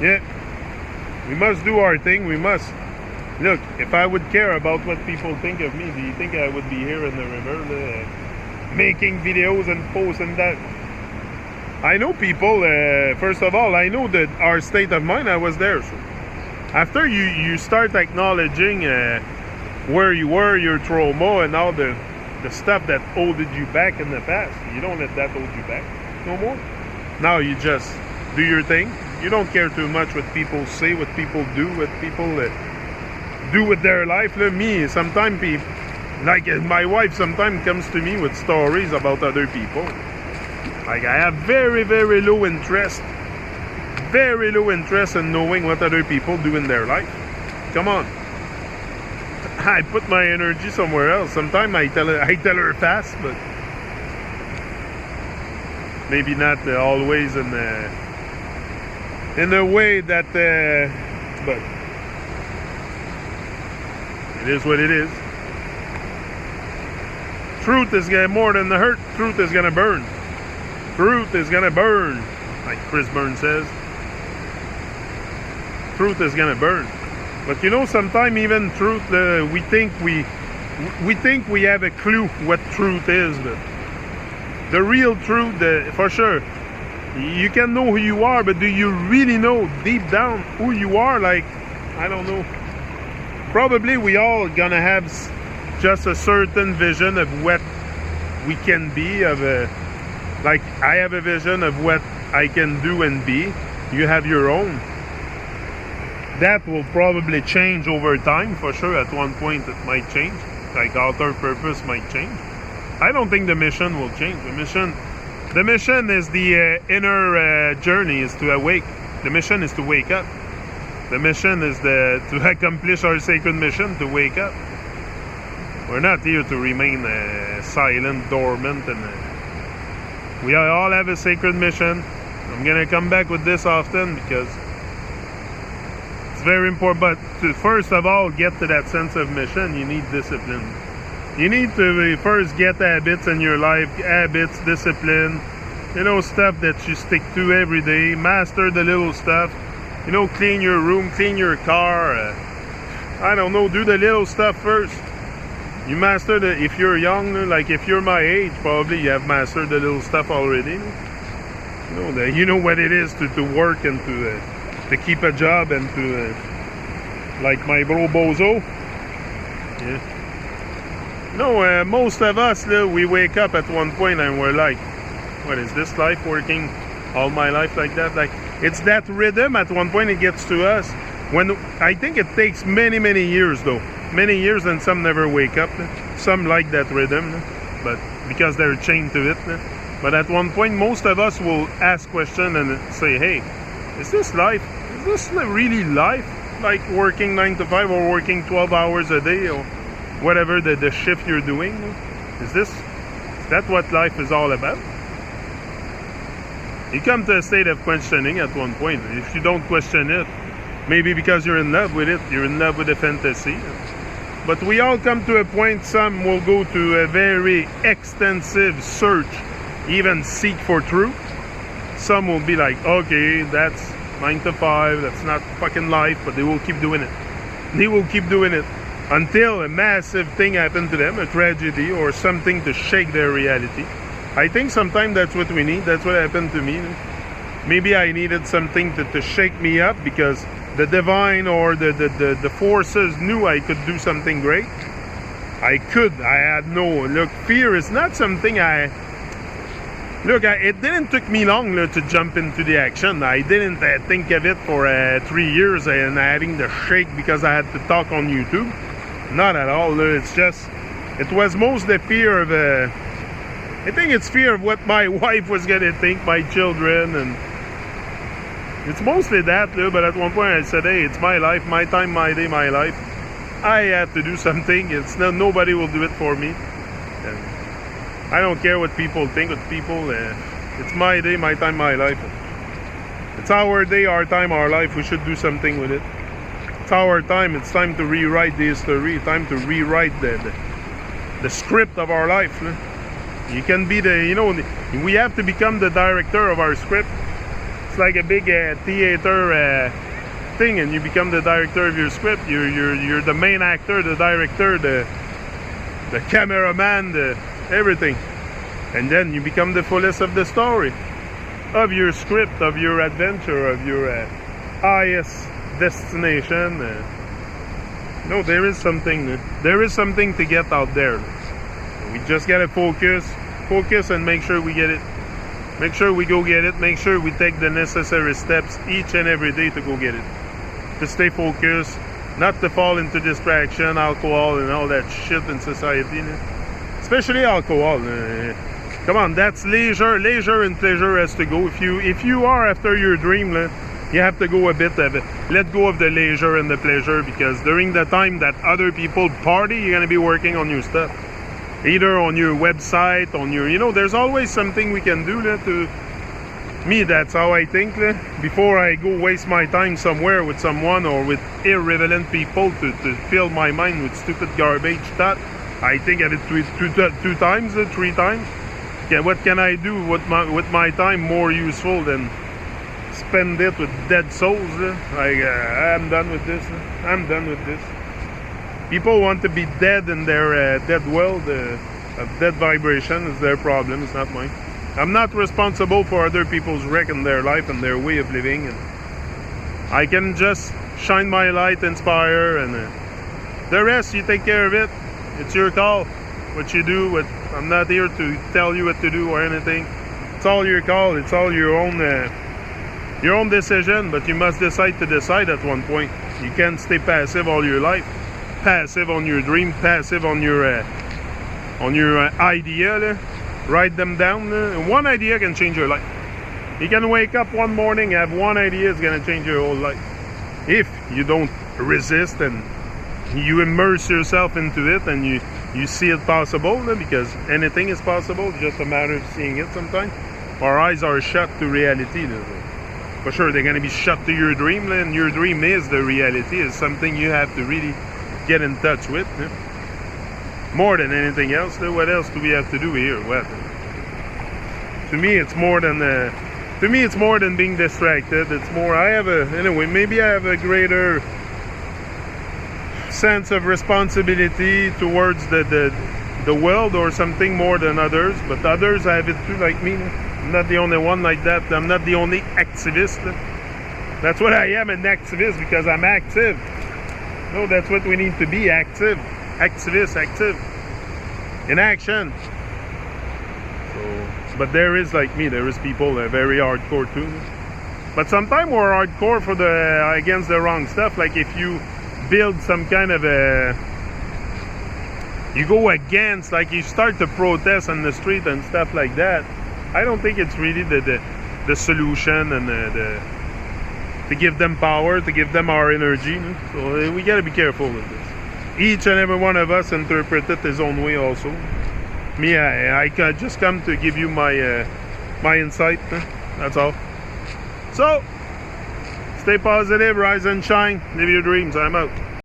Yeah, we must do our thing. We must. Look, if I would care about what people think of me, do you think I would be here in the river making videos and posting that? I know people, first of all, I know that our state of mind, I was there. So after you start acknowledging where you were, your trauma, and all the stuff that holded you back in the past, you don't let that hold you back no more. Now you just do your thing. You don't care too much what people say, what people do, what people do with their life. Me, sometimes people, like my wife sometimes comes to me with stories about other people. Like I have very low interest in knowing what other people do in their life. Come on. I put my energy somewhere else. Sometimes I tell her fast, but maybe not always in a way that but it is what it is. Truth is more than the hurt. Truth is gonna burn. Truth is gonna burn, like Chris Burns says. Truth is gonna burn. But you know, sometimes even truth, we think we have a clue what truth is. But the real truth, for sure, you can know who you are, but do you really know deep down who you are? Like, I don't know. Probably we all gonna have just a certain vision of what we can be. Like I have a vision of what I can do and be. You have your own. That will probably change over time, for sure. At one point it might change. Like outer purpose might change. I don't think the mission will change. The mission is the inner journey, is to awake. The mission is to wake up. The mission is to accomplish our sacred mission, to wake up. We're not here to remain silent, dormant, and we all have a sacred mission. I'm gonna come back with this often because it's very important. But to first of all get to that sense of mission, you need discipline. You need to first get habits in your life, habits, discipline, stuff that you stick to every day. Master the little stuff, clean your room, clean your car. I don't know, do the little stuff first. You master if you're young, like if you're my age, probably you have mastered the little stuff already. You know what it is to work and to keep a job and to, like my bro Bozo. Yeah. Most of us, we wake up at one point and we're like, what is this life, working all my life like that? Like, it's that rhythm. At one point it gets to us. When I think it takes many years though. Many years, and some never wake up. Some like that rhythm, but because they're chained to it. But at one point, most of us will ask questions and say, hey, is this life? Is this really life? Like working 9 to 5 or working 12 hours a day or whatever the shift you're doing? Is that what life is all about? You come to a state of questioning at one point. If you don't question it, maybe because you're in love with it, you're in love with the fantasy. But we all come to a point, some will go to a very extensive search, even seek for truth. Some will be like, okay, that's 9 to 5, that's not fucking life, but they will keep doing it. They will keep doing it until a massive thing happens to them, a tragedy or something to shake their reality. I think sometimes that's what we need. That's what happened to me. Maybe I needed something to shake me up because the divine or the forces knew I could do something great. I had no... Look, fear is not something it didn't take me long to jump into the action. I didn't think of it for 3 years and having the shake because I had to talk on YouTube. Not at all. It's just... It was most the fear of... I think it's fear of what my wife was going to think, my children, and... It's mostly that, but at one point I said, hey, it's my life, my time, my day, my life. I have to do something. Nobody will do it for me. And I don't care what people think. It's my day, my time, my life. It's our day, our time, our life. We should do something with it. It's our time. It's time to rewrite the history. Time to rewrite the script of our life. You can be we have to become the director of our script. It's like a big theater thing, and you become the director of your script. You're the main actor, the director, the cameraman, the everything. And then you become the fullest of the story, of your script, of your adventure, of your highest destination. No, there is something to get out there. We just gotta focus and make sure we get it. Make sure we go get it. Make sure we take the necessary steps each and every day to go get it. To stay focused, not to fall into distraction, alcohol and all that shit in society. Especially alcohol. Come on, that's leisure. Leisure and pleasure has to go. If you are after your dream, you have to go a bit of it. Let go of the leisure and the pleasure, because during the time that other people party, you're gonna be working on your stuff. Either on your website, on your, there's always something we can do to me. That's how I think. Before I go waste my time somewhere with someone or with irrelevant people to fill my mind with stupid garbage thought, I think of it two times, 3 times. Okay, what can I do with my time more useful than spend it with dead souls? I'm done with this. I'm done with this. People want to be dead in their dead world. Dead vibration is their problem. It's not mine. I'm not responsible for other people's wreck in their life and their way of living. And I can just shine my light, inspire, and the rest you take care of it. It's your call. What you do. I'm not here to tell you what to do or anything. It's all your call. It's all your own decision. But you must decide to decide at one point. You can't stay passive all your life. Passive on your dream, passive on your idea. Write them down. One idea can change your life. You can wake up one morning, have one idea, it's gonna change your whole life. If you don't resist and you immerse yourself into it and you see it possible, because anything is possible, it's just a matter of seeing it sometimes. Our eyes are shut to reality. For sure, they're gonna be shut to your dream, and your dream is the reality. It's something you have to really get in touch with. More than anything else. What else do we have to do here? What? To me, it's more than being distracted. It's more. Anyway. Maybe I have a greater sense of responsibility towards the world or something more than others. But others have it too, like me. I'm not the only one like that. I'm not the only activist. That's what I am, an activist, because I'm active. No, that's what we need to be, active. Activist, active. In action. So, but there is, like me, there is people that are very hardcore too. But sometimes we're hardcore for against the wrong stuff. Like if you build some kind of you go against, like you start to protest on the street and stuff like that. I don't think it's really the solution and to give them power, to give them our energy. So we gotta be careful with this. Each and every one of us interpret it his own way also. Me, I just come to give you my my insight. That's all. So, stay positive, rise and shine, live your dreams. I'm out.